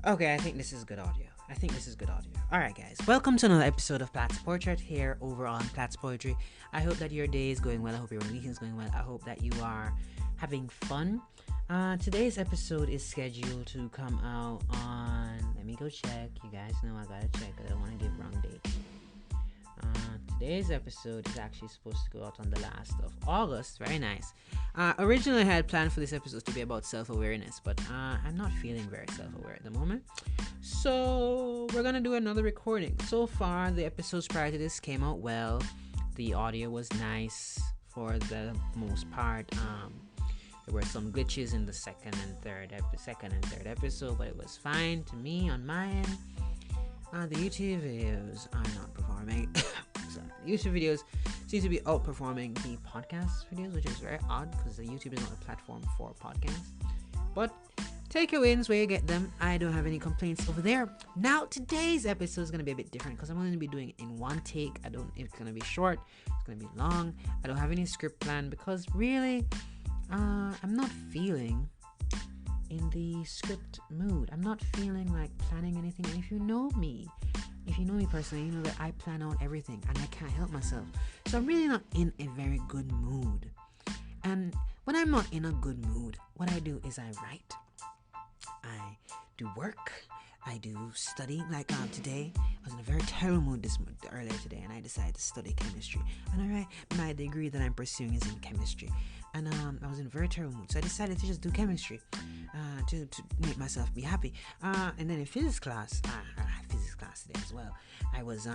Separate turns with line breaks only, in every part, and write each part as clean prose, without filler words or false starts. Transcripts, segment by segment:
Okay, I think this is good audio. Alright, guys. Welcome to another episode of Platt's Portrait here over on Platt's Poetry. I hope that your day is going well. I hope your weekend is going well. I hope that you are having fun. Today's episode is scheduled to come out on. Let me go check. You guys know I gotta check. I don't want to give wrong dates. Today's episode is actually supposed to go out on the last of August. Very nice. Originally, I had planned for this episode to be about self-awareness, but I'm not feeling very self-aware at the moment. So we're gonna do another recording. So far, the episodes prior to this came out well. The audio was nice for the most part. There were some glitches in the second and third episode, but it was fine to me on my end. The YouTube videos are not performing. So the YouTube videos seem to be outperforming the podcast videos, which is very odd because the YouTube is not a platform for podcasts. But take your wins where you get them. I don't have any complaints over there. Now today's episode is going to be a bit different because I'm going to be doing it in one take. It's going to be short. It's going to be long. I don't have any script plan because really, I'm not feeling in the script mood. I'm not feeling like planning anything. And if you know me personally, you know that I plan out everything and I can't help myself. So I'm really not in a very good mood. And when I'm not in a good mood, what I do is I write. I do work. I do study. Like today, I was in a very terrible mood earlier today, and I decided to study chemistry. And I write my degree that I'm pursuing is in chemistry. And I was in a very terrible mood, so I decided to just do chemistry to make myself be happy. And then in physics class, I had physics class today as well. I was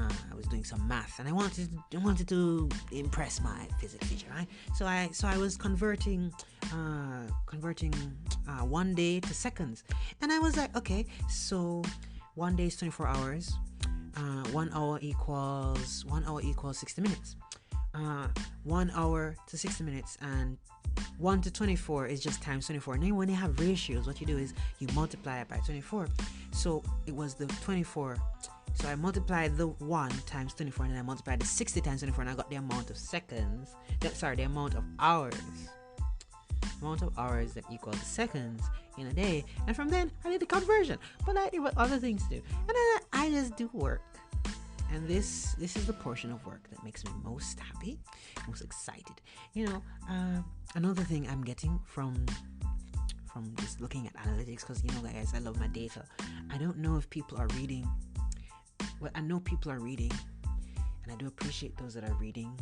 doing some math, and I wanted to impress my physics teacher, right? So I was converting 1 day to seconds, and I was like, okay, so 1 day is 24 hours. 1 hour equals 60 minutes. 1 hour to 60 minutes, and 1 to 24 is just times 24. And then when you have ratios, what you do is you multiply it by 24. So it was the 24. So I multiplied the 1 times 24, and then I multiplied the 60 times 24, and I got the amount of seconds. The amount of hours. Amount of hours that equal to seconds in a day. And from then, I did the conversion. But I did what other things do. And then I just do work. And this is the portion of work that makes me most happy, most excited. Another thing I'm getting from just looking at analytics, because guys, I love my data. I don't know if people are reading. Well, I know people are reading, and I do appreciate those that are reading.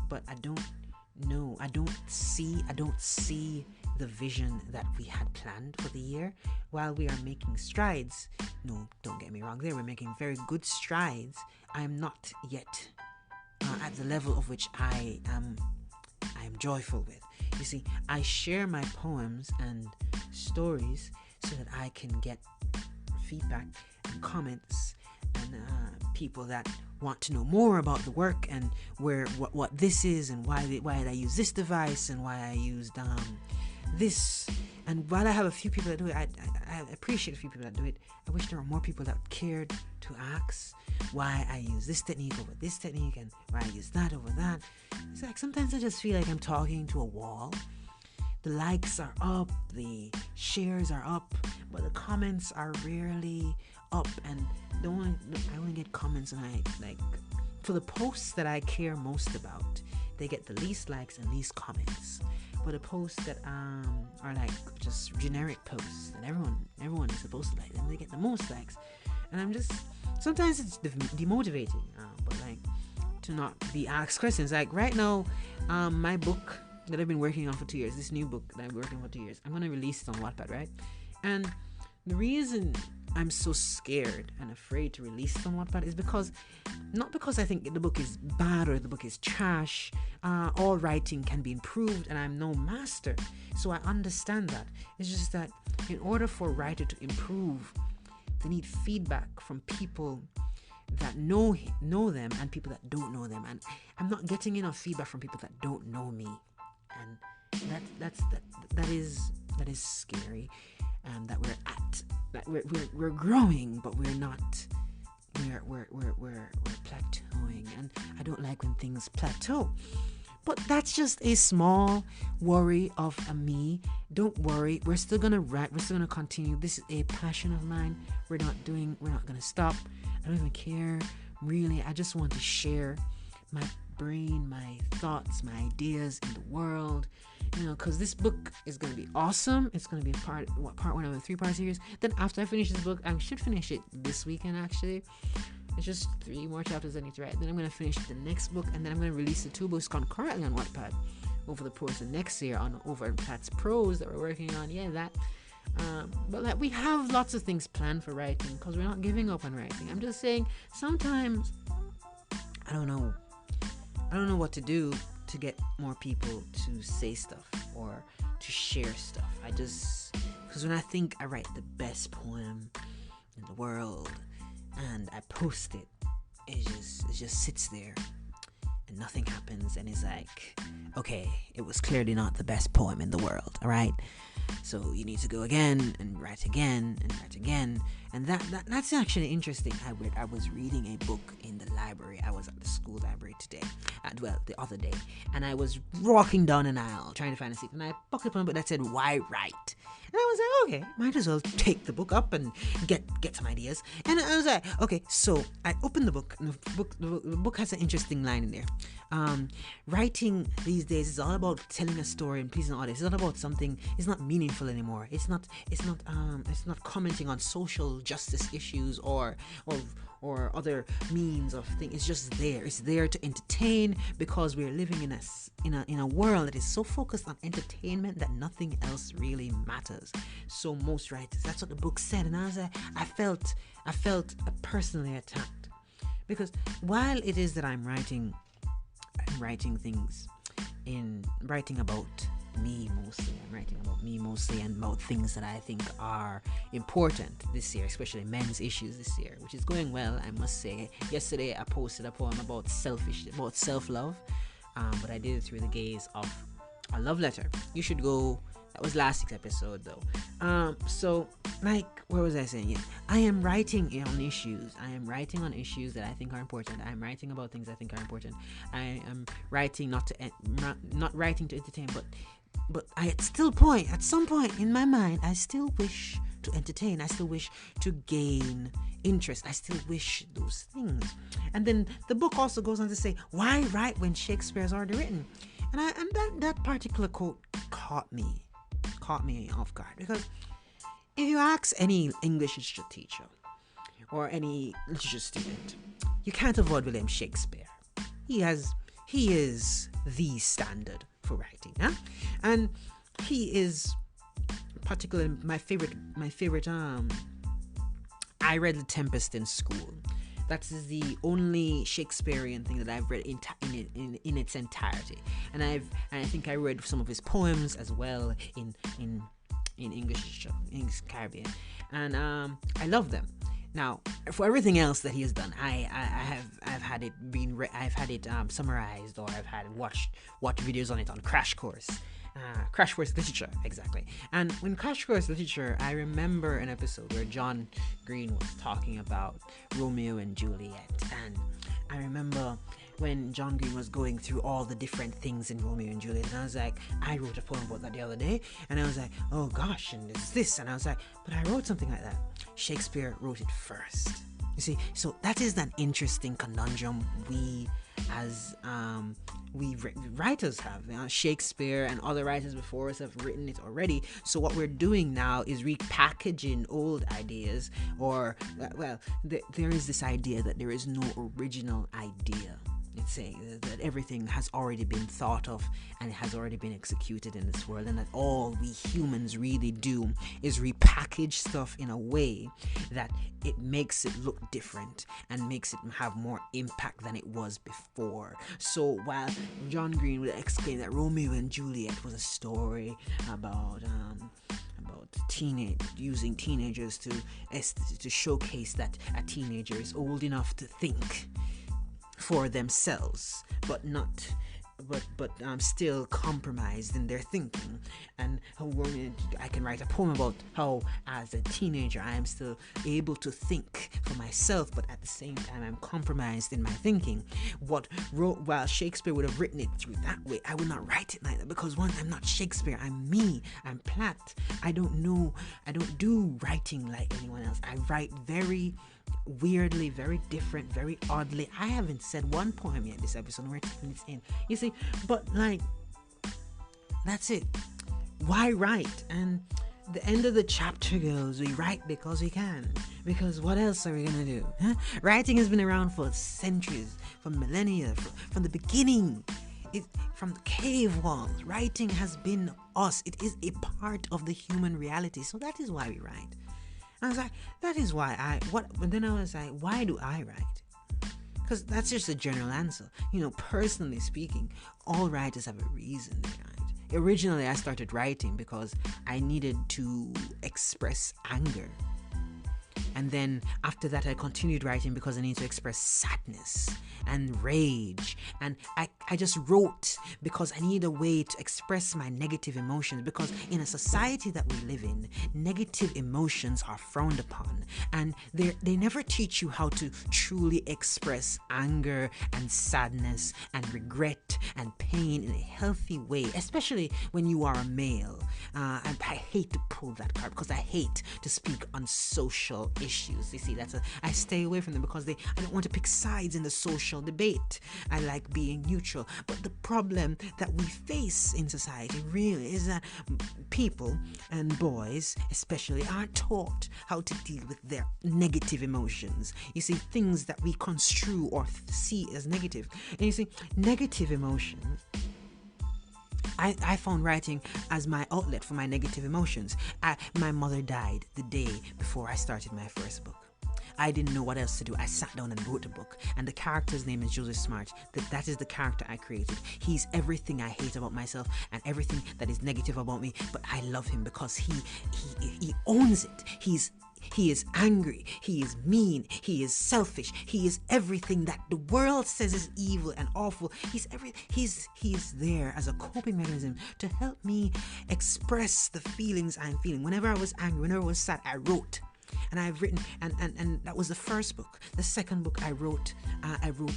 But I don't see the vision that we had planned for the year. While we are making strides, no, don't get me wrong, we're making very good strides. I am not yet at the level of which I am joyful with. You see, I share my poems and stories so that I can get feedback and comments and people that want to know more about the work and what this is and why I use this device and why I used this. And while I have a few people that do it, I appreciate a few people that do it. I wish there were more people that cared to ask why I use this technique over this technique and why I use that over that. It's like sometimes I just feel like I'm talking to a wall. The likes are up, the shares are up, but the comments are rarely up. And I only get comments, and I like for the posts that I care most about, they get the least likes and least comments. But the posts that are like just generic posts and everyone is supposed to like them, they get the most likes. And I'm just sometimes it's demotivating, but like to not be asked questions. Like right now, my book that I've been working on for 2 years, this new book that I'm working on for 2 years, I'm gonna release it on Wattpad, right? And the reason I'm so scared and afraid to release it on Wattpad is not because I think the book is bad or the book is trash. All writing can be improved, and I'm no master, so I understand that. It's just that in order for a writer to improve, they need feedback from people that know them and people that don't know them, and I'm not getting enough feedback from people that don't know me, and that is scary. That we're growing, but we're not. We're plateauing, and I don't like when things plateau, But that's just a small worry of me. Don't worry, we're still gonna write, we're still gonna continue. This is a passion of mine. We're not gonna stop. I don't even care, really. I just want to share my brain, my thoughts, my ideas in the world. Because this book is going to be awesome. It's going to be part one of a 3-part series. Then after I finish this book, I should finish it this weekend, actually. It's just 3 more chapters I need to write. Then I'm going to finish the next book, and then I'm going to release the 2 books concurrently on Wattpad over the course of next year over in Platt's Prose that we're working on. Yeah, that. But we have lots of things planned for writing because we're not giving up on writing. I'm just saying sometimes I don't know what to do to get more people to say stuff or to share stuff. Because when I think I write the best poem in the world and I post it, it just sits there and nothing happens, and it's like, okay, it was clearly not the best poem in the world, all right? So you need to go again and write again and write again. And that's actually interesting. I was reading a book in the library. I was at the school library today, the other day, and I was walking down an aisle trying to find a seat, and I picked up a book that said, "Why write?" And I was like, okay, might as well take the book up and get some ideas. And I was like, okay, so I opened the book, and the book has an interesting line in there. Writing these days is all about telling a story and pleasing the audience. It's not about something. It's not meaningful anymore. It's not commenting on social justice issues or other means of things. It's just there. It's there to entertain, because we're living in a world that is so focused on entertainment that nothing else really matters. So most writers, that's what the book said, and I felt personally attacked, because while it is that I'm writing things writing about me mostly. I'm writing about me mostly and about things that I think are important this year, especially men's issues this year, which is going well, I must say. Yesterday I posted a poem about self-love, but I did it through the gaze of a love letter. You should go. That was last week's episode, though. So, where was I saying? Yeah, I am writing on issues. I am writing on issues that I think are important. I am writing about things I think are important. I am writing not writing to entertain, but at some point in my mind, I still wish to entertain. I still wish to gain interest. I still wish those things. And then the book also goes on to say, why write when Shakespeare has already written? And that particular quote caught me off guard, because if you ask any English literature teacher or any literature student, you can't avoid William Shakespeare. He is the standard for writing, huh? And he is particularly my favorite. I read The Tempest in school. That is the only Shakespearean thing that I've read in its entirety, and I think I read some of his poems as well in English literature, English Caribbean, and I love them. Now, for everything else that he has done, I've had it summarized, or I've had watched videos on it on Crash Course Literature, exactly. And when Crash Course Literature, I remember an episode where John Green was talking about Romeo and Juliet, and I remember when John Green was going through all the different things in Romeo and Juliet, and I was like, I wrote a poem about that the other day, and I was like, oh gosh, and it's this, and I was like, but I wrote something like that. Shakespeare wrote it first. You see, so that is an interesting conundrum we as writers have. Shakespeare and other writers before us have written it already. So what we're doing now is repackaging old ideas, or there is this idea that there is no original idea. It's saying that everything has already been thought of and it has already been executed in this world, and that all we humans really do is repackage stuff in a way that it makes it look different and makes it have more impact than it was before. So while John Green would explain that Romeo and Juliet was a story about using teenagers to showcase that a teenager is old enough to think for themselves, but still compromised in their thinking, and I can write a poem about how as a teenager I am still able to think for myself, but at the same time I'm compromised in my thinking. While Shakespeare would have written it through that way, I would not write it like that, because one, I'm not Shakespeare, I'm me, I'm Platt. I don't do writing like anyone else. I write very weirdly, very different, very oddly. I haven't said one poem yet this episode. We're 10 minutes in, you see, but like, that's it. Why write? And the end of the chapter goes, we write because we can, because what else are we gonna do, huh? Writing has been around for centuries, for millennia, from the beginning. From the cave walls, writing has been us. It is a part of the human reality. So that is why we write. And I was like, that is why and then I was like, why do I write? Because that's just a general answer. Personally speaking, all writers have a reason they write. Originally, I started writing because I needed to express anger. And then after that, I continued writing because I need to express sadness and rage. And I just wrote because I need a way to express my negative emotions, because in a society that we live in, negative emotions are frowned upon, and they never teach you how to truly express anger and sadness and regret and pain in a healthy way, especially when you are a male. And I hate to pull that card because I hate to speak on social issues. You see, I stay away from them because I don't want to pick sides in the social debate. I like being neutral. But the problem that we face in society really is that people and boys especially aren't taught how to deal with their negative emotions. You see, things that we construe or see as negative. And you see, negative emotions, I found writing as my outlet for my negative emotions. My mother died the day before I started my first book. I didn't know what else to do. I sat down and wrote a book, and the character's name is Joseph Smart. That is the character I created. He's everything I hate about myself and everything that is negative about me, but I love him because he owns it. He is angry, he is mean, he is selfish, he is everything that the world says is evil and awful. He's there as a coping mechanism to help me express the feelings I'm feeling. Whenever I was angry, whenever I was sad, I wrote. And I've written, and that was the first book. The second book I wrote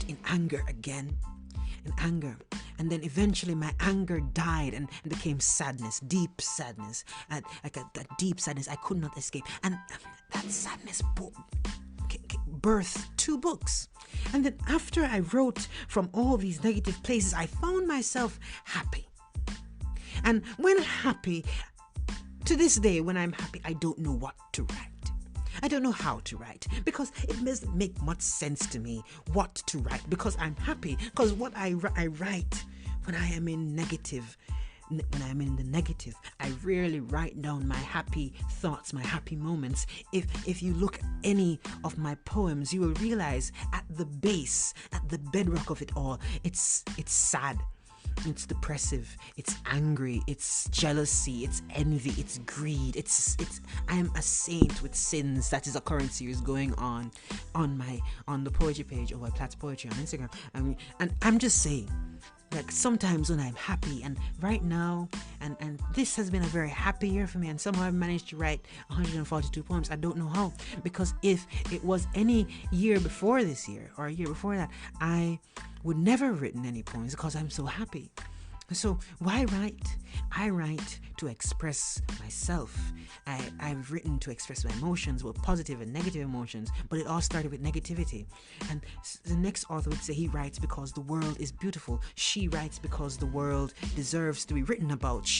in anger again. In anger. And then eventually my anger died and became sadness, deep sadness. And like that deep sadness I could not escape. And that sadness birthed 2 books. And then after I wrote from all these negative places, I found myself happy. And when happy, to this day, when I'm happy, I don't know what to write. I don't know how to write because it doesn't make much sense to me what to write because I'm happy. Because what I write when I am in negative, when I'm in the negative, I rarely write down my happy thoughts, my happy moments. If you look at any of my poems, you will realize at the base, at the bedrock of it all, it's sad. It's depressive, it's angry, it's jealousy, it's envy, it's greed, it's I am a saint with sins. That is a current series going on the poetry page over Platt's Poetry on Instagram. And I'm just saying, like, sometimes when I'm happy, and right now, and this has been a very happy year for me, and somehow I've managed to write 142 poems. I don't know how, because if it was any year before this year or a year before that, I would never have written any poems because I'm so happy. So why write? I write to express myself. I've written to express my emotions, both positive and negative emotions, but it all started with negativity. And the next author would say he writes because the world is beautiful. She writes because the world deserves to be written about.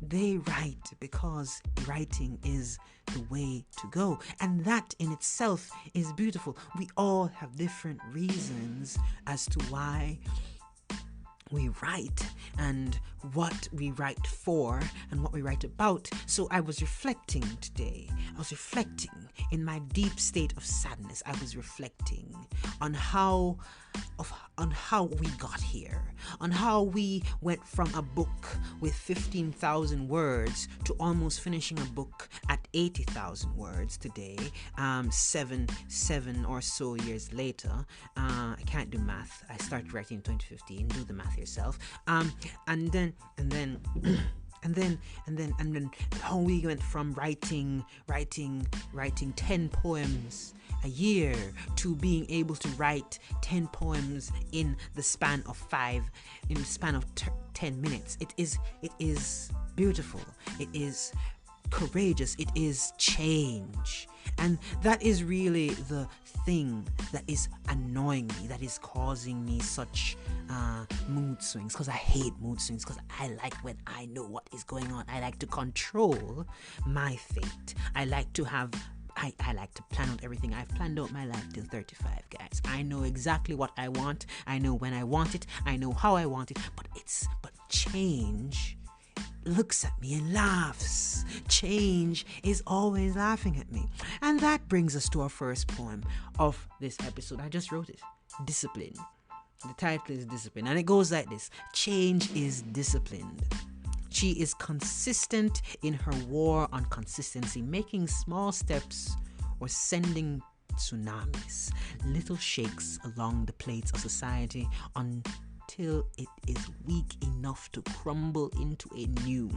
They write because writing is the way to go. And that in itself is beautiful. We all have different reasons as to why we write, and what we write for and what we write about. So I was reflecting today. I was reflecting in my deep state of sadness. I was reflecting on how we got here, on how we went from a book with 15,000 words to almost finishing a book at 80,000 words today, seven or so years later. I can't do math. I started writing in 2015. Do the math yourself. And then how we went from writing 10 poems a year to being able to write 10 poems in the span of 10 minutes. It is beautiful. It is courageous. It is change. And that is really the thing that is annoying me, that is causing me such mood swings, because I hate mood swings, because I like when I know what is going on. I like to control my fate. I like to plan out everything. I've planned out my life till 35, guys. I know exactly what I want. I know when I want it. I know how I want it. But change looks at me and laughs. Change is always laughing at me. And that brings us to our first poem of this episode. I just wrote it. Discipline. The title is Discipline. And it goes like this. Change is disciplined. She is consistent in her war on consistency, making small steps or sending tsunamis, little shakes along the plates of society until it is weak enough to crumble into a new,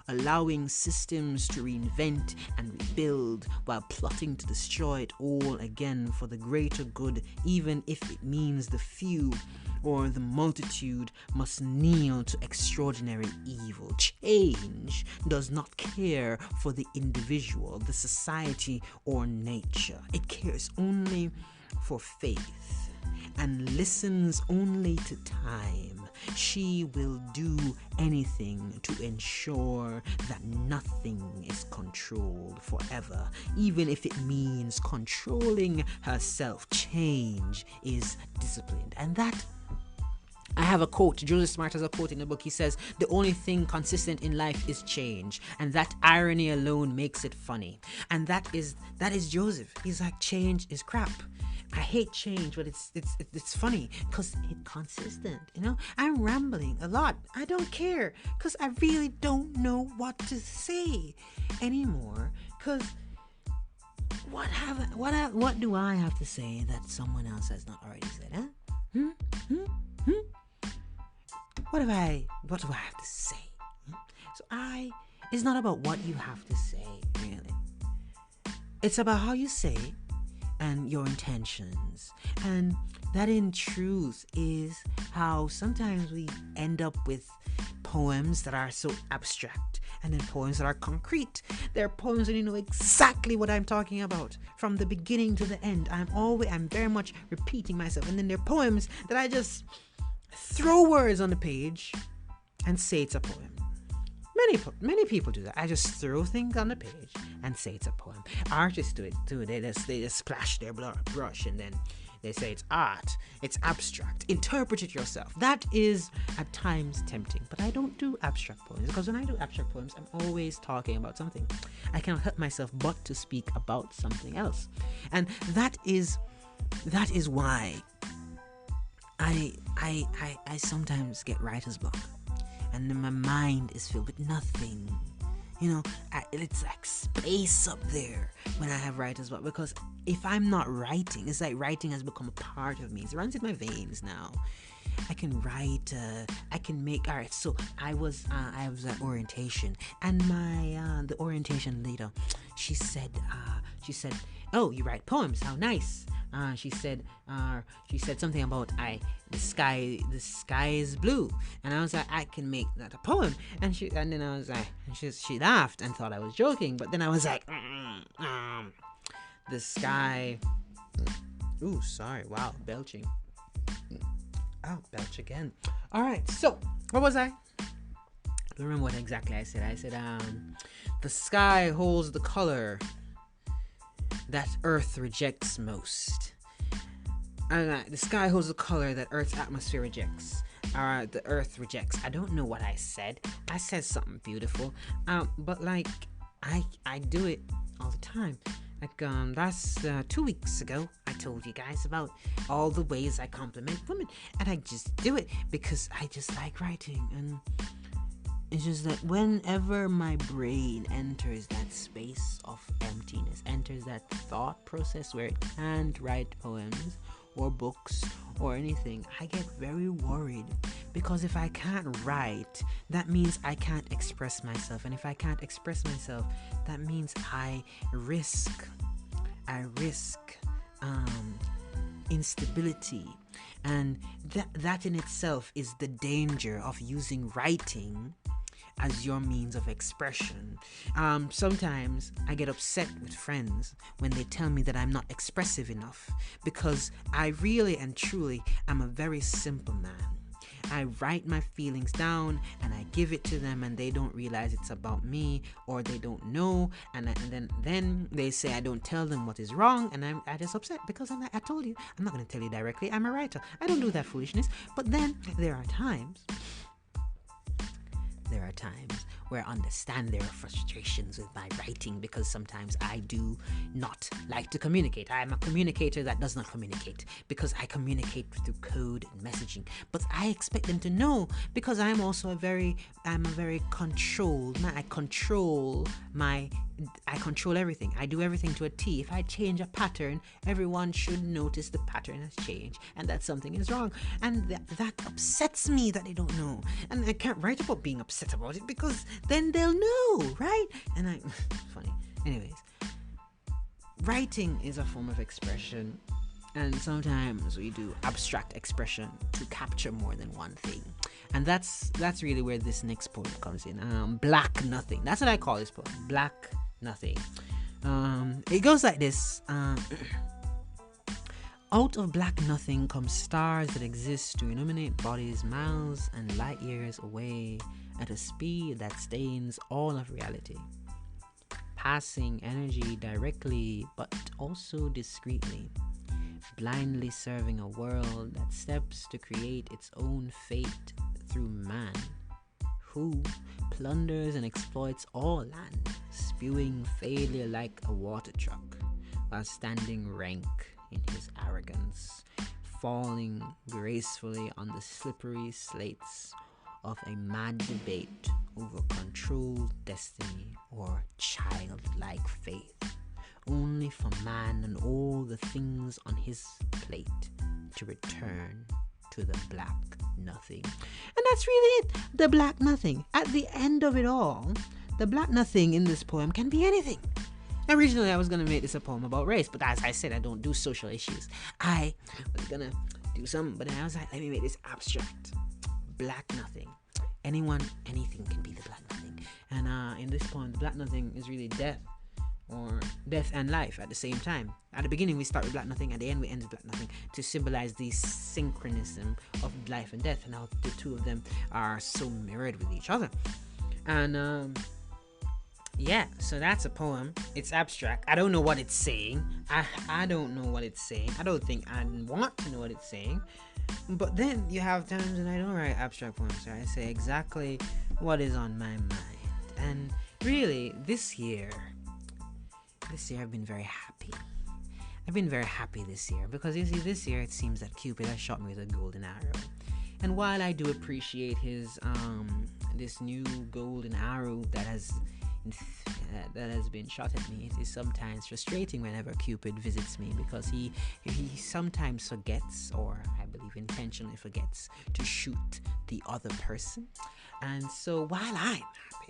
allowing systems to reinvent and rebuild while plotting to destroy it all again for the greater good, even if it means the few or the multitude must kneel to extraordinary evil. Change does not care for the individual, the society, or nature. It cares only for faith and listens only to time. She will do anything to ensure that nothing is controlled forever, even if it means controlling herself. Change is disciplined. And that, I have a quote. Joseph Smart has a quote in the book. He says, the only thing consistent in life is change. And that irony alone makes it funny. And that is Joseph. He's like, change is crap. I hate change, but it's funny because it's consistent. I'm rambling a lot. I don't care because I really don't know what to say anymore. Because what do I have to say that someone else has not already said? Huh? What do I have to say? So it's not about what you have to say, really. It's about how you say it and your intentions. And that in truth is how sometimes we end up with poems that are so abstract and then poems that are concrete. There are poems that you know exactly what I'm talking about from the beginning to the end. I'm very much repeating myself. And then there are poems that I just throw words on the page and say it's a poem. Many people do that. I just throw things on the page and say it's a poem. Artists do it too. They just splash their brush and then they say it's art. It's abstract. Interpret it yourself. That is at times tempting. But I don't do abstract poems, because when I do abstract poems, I'm always talking about something. I cannot help myself but to speak about something else. And that is why I sometimes get writer's block. And then my mind is filled with nothing. It's like space up there when I have writer's block. Because if I'm not writing, it's like writing has become a part of me. It runs in my veins now. I can write. I can make. All right. So I was at orientation, and the orientation leader, she said, "Oh, you write poems? How nice." She said something about the sky is blue, and I was like, I can make that a poem. And then I was like, she laughed and thought I was joking, but then I was like, the sky. Ooh, sorry. Wow, belching. Oh, belch again. All right. So what was I? I don't remember what exactly I said. I said, the sky holds the color that Earth rejects most. The sky holds the color that Earth's atmosphere rejects. the earth rejects. I don't know what I said. I said something beautiful. But like I do it all the time. Like that's 2 weeks ago, I told you guys about all the ways I compliment women, and I just do it because I just like writing, and it's just that whenever my brain enters that space of emptiness, enters that thought process where it can't write poems or books or anything, I get very worried, because if I can't write, that means I can't express myself, and if I can't express myself, that means I risk instability, and that in itself is the danger of using writing as your means of expression. Sometimes I get upset with friends when they tell me that I'm not expressive enough, because I really and truly am a very simple man. I write my feelings down and I give it to them, and they don't realize it's about me, or they don't know, and then they say I don't tell them what is wrong, and I just upset because I told you I'm not going to tell you directly. I'm a writer. I don't do that foolishness. But then there are times where I understand there are frustrations with my writing, because sometimes I do not like to communicate. I am a communicator that does not communicate, because I communicate through code and messaging. But I expect them to know, because I'm also a very controlled man. I control everything. I do everything to a T. If I change a pattern, everyone should notice the pattern has changed and that something is wrong. And that upsets me that they don't know. And I can't write about being upset about it, because then they'll know, right? And funny. Anyways, writing is a form of expression, and sometimes we do abstract expression to capture more than one thing. And that's really where this next poem comes in. Black Nothing. That's what I call this poem. Black Nothing. It goes like this. Out of black nothing come stars that exist to illuminate bodies miles and light years away at a speed that stains all of reality, passing energy directly but also discreetly, blindly serving a world that steps to create its own fate through man, who plunders and exploits all land, spewing failure like a water truck, while standing rank in his arrogance, falling gracefully on the slippery slates of a mad debate over controlled destiny or childlike faith, only for man and all the things on his plate to return to the black nothing. And that's really it, the black nothing. At the end of it all, the black nothing in this poem can be anything. Originally, I was going to make this a poem about race, but as I said, I don't do social issues. I was going to do something, but then I was like, let me make this abstract. Black nothing. Anyone, anything can be the black nothing. And in this poem, the black nothing is really death, or death and life at the same time. At the beginning, we start with black nothing. At the end, we end with black nothing, to symbolize the synchronism of life and death, and how the two of them are so mirrored with each other. And yeah, so that's a poem. It's abstract. I don't know what it's saying. I don't know what it's saying. I don't think I want to know what it's saying. But then you have times when I don't write abstract poems, so I say exactly what is on my mind. And really, this year I've been very happy. I've been very happy this year, because you see, this year it seems that Cupid has shot me with a golden arrow. And while I do appreciate his this new golden arrow that has been shot at me, it is sometimes frustrating whenever Cupid visits me, because he sometimes forgets, or I believe intentionally forgets, to shoot the other person. And so while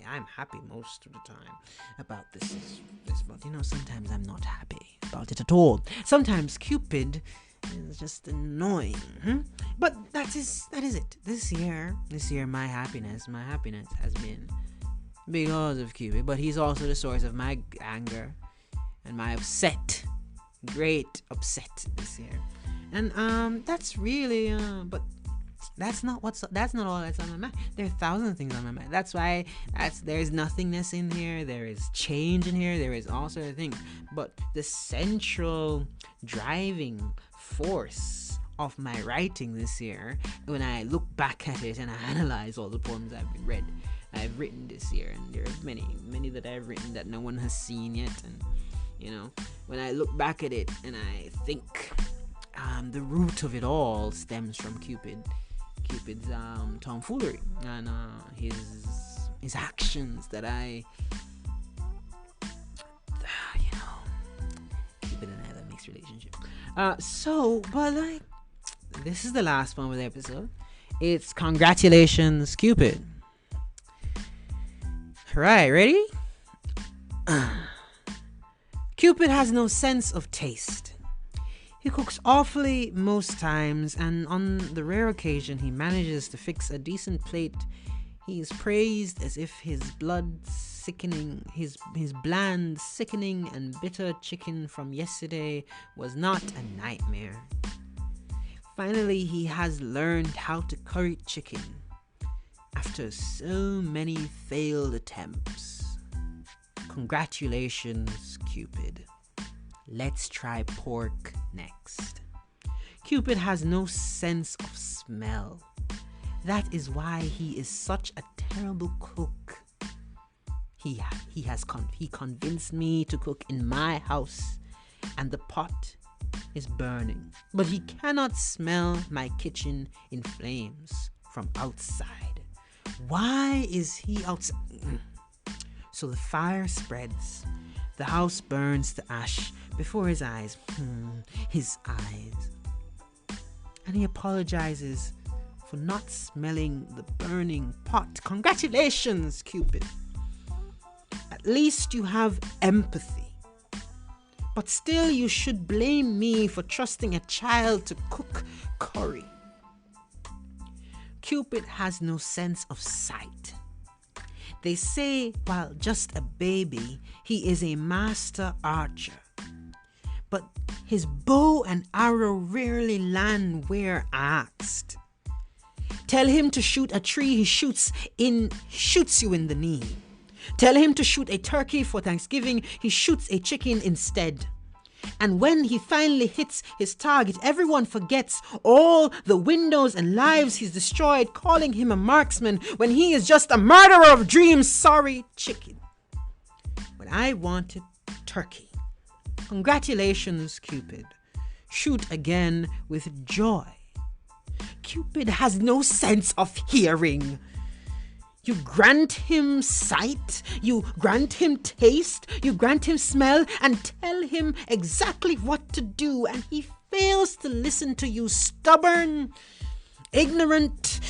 I'm happy most of the time about this, but sometimes I'm not happy about it at all. Sometimes Cupid is just annoying. But that is it. This year my happiness has been because of Cupid, but he's also the source of my anger and my great upset this year. And that's really but that's not all that's on my mind. There are thousands of things on my mind. That's why there's nothingness in here, there is change in here, there is all sorts of things. But the central driving force of my writing this year, when I look back at it and I analyze all the poems I've written this year, and there are many that I've written that no one has seen yet, and when I look back at it and I think the root of it all stems from Cupid's tomfoolery and his actions that Cupid and I have a mixed relationship. But this is the last one of the episode. It's congratulations, Cupid. Right, ready? Cupid has no sense of taste. He cooks awfully most times, and on the rare occasion he manages to fix a decent plate, he is praised as if his bland, sickening and bitter chicken from yesterday was not a nightmare. Finally, he has learned how to curry chicken after so many failed attempts. Congratulations, Cupid. Let's try pork next. Cupid has no sense of smell. That is why he is such a terrible cook. He convinced me to cook in my house, and the pot is burning, but he cannot smell my kitchen in flames from outside. Why is he outside? So the fire spreads. The house burns to ash before his eyes. And he apologizes for not smelling the burning pot. Congratulations, Cupid. At least you have empathy. But still you should blame me for trusting a child to cook curry. Cupid has no sense of sight. They say while just a baby, he is a master archer. But his bow and arrow rarely land where asked. Tell him to shoot a tree, he shoots you in the knee. Tell him to shoot a turkey for Thanksgiving, he shoots a chicken instead. And when he finally hits his target, everyone forgets all the windows and lives he's destroyed, calling him a marksman when he is just a murderer of dreams. Sorry, chicken. But I wanted turkey. Congratulations, Cupid. Shoot again with joy. Cupid has no sense of hearing. You grant him sight, you grant him taste, you grant him smell, and tell him exactly what to do, and he fails to listen to you. Stubborn, ignorant,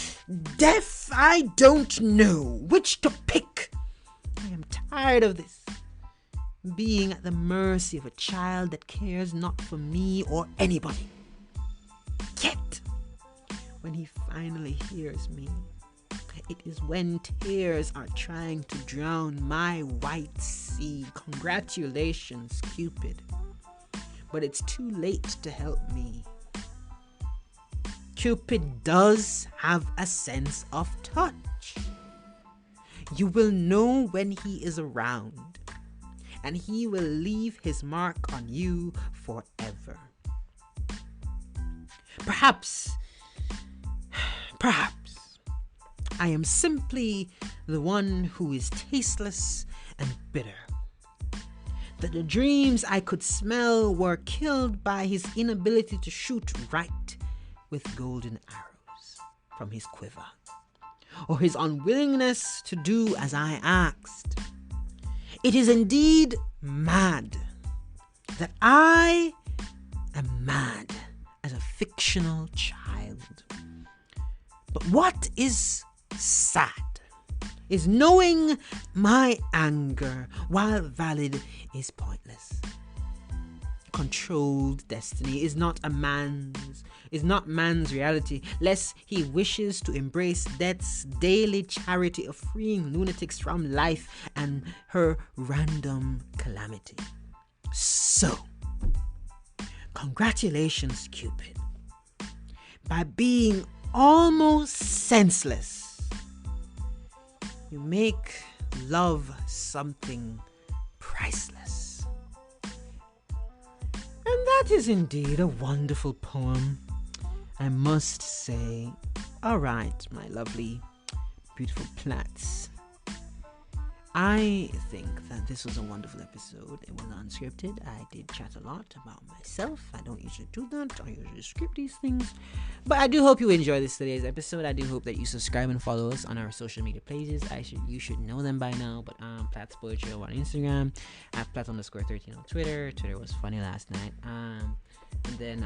deaf, I don't know which to pick. I am tired of this. Being at the mercy of a child that cares not for me or anybody. Yet, when he finally hears me, it is when tears are trying to drown my white sea. Congratulations, Cupid. But it's too late to help me. Cupid does have a sense of touch. You will know when he is around, and he will leave his mark on you forever. Perhaps I am simply the one who is tasteless and bitter. That the dreams I could smell were killed by his inability to shoot right with golden arrows from his quiver, or his unwillingness to do as I asked. It is indeed mad that I am mad as a fictional child. But what is sad is knowing my anger, while valid, is pointless. Controlled destiny is not man's reality, lest he wishes to embrace death's daily charity of freeing lunatics from life and her random calamity. So, congratulations, Cupid. By being almost senseless, you make love something priceless. And that is indeed a wonderful poem. I must say, alright, my lovely, beautiful Platts. I think that this was a wonderful episode. It was unscripted. I did chat a lot about myself. I don't usually do that. I usually script these things. But I do hope you enjoy today's episode. I do hope that you subscribe and follow us on our social media pages. You should know them by now. But Platt's Poetry on Instagram, at Platt_13 on Twitter. Twitter was funny last night. And then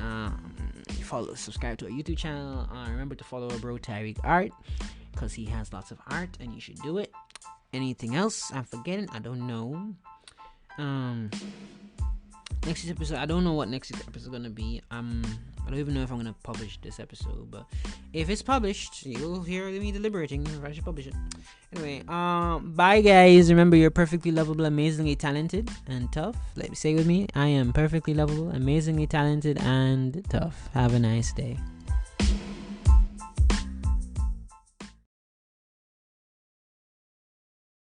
subscribe to our YouTube channel. Remember to follow our bro Tyreek Art, because he has lots of art and you should do it. Anything else I'm forgetting? I don't know. Next episode, I don't know what next episode is gonna be. I don't even know if I'm gonna publish this episode, but if it's published, you'll hear me deliberating if I should publish it. Anyway, bye guys. Remember, you're perfectly lovable, amazingly talented, and tough. Let me say with me, I am perfectly lovable, amazingly talented, and tough. Have a nice day.